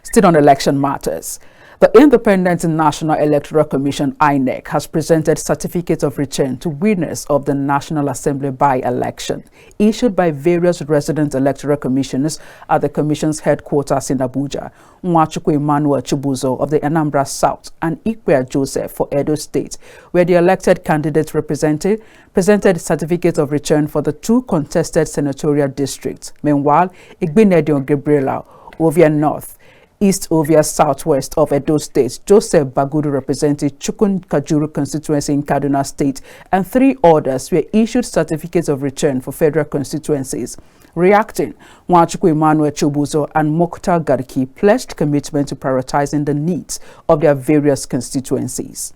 Still on election matters, the Independent National Electoral Commission (INEC) has presented certificates of return to winners of the National Assembly by-election, issued by various resident electoral commissioners at the Commission's headquarters in Abuja. NWACHUKWU Emmanuel CHIBUZOR of the ANAMBRA South and IKPEA Joseph for Edo State, where the elected candidates presented certificates of return for the two contested senatorial districts. Meanwhile, IGBINEDION GABRIELLA, OVIA North, East OVIA Southwest of Edo State, Joseph BAGUDU represented CHIKUN KAJIRU constituency in Kaduna State, and 3 others were issued certificates of return for federal constituencies. Reacting, NWACHUKWU Emmanuel CHIBUZOR and MUKHTAR GARKI pledged commitment to prioritizing the needs of their various constituencies.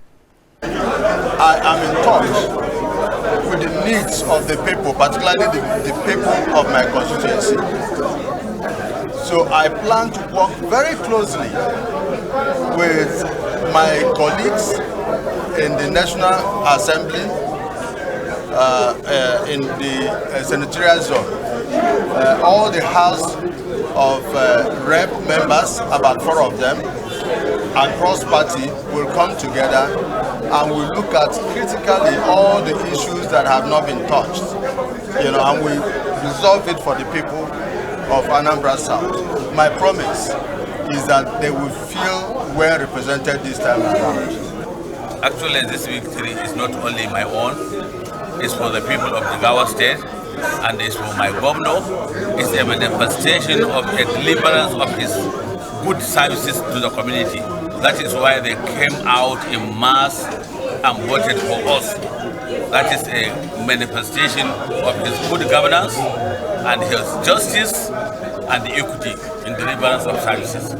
I am in touch with the needs of the people, particularly the people of my constituency. So I plan to work very closely with my colleagues in the National Assembly, in the senatorial zone. All the House of Rep members, about 4 of them, and cross-party will come together and we'll look at critically all the issues that have not been touched, and we resolve it for the people of Anambra South. My promise is that they will feel well represented this time around. Actually, this victory is not only my own, it's for the people of the Gawa State, and it's for my governor. It's a manifestation of a deliverance of his good services to the community. That is why they came out in mass and voted for us. That is a manifestation of his good governance and his justice and the equity in deliverance of services.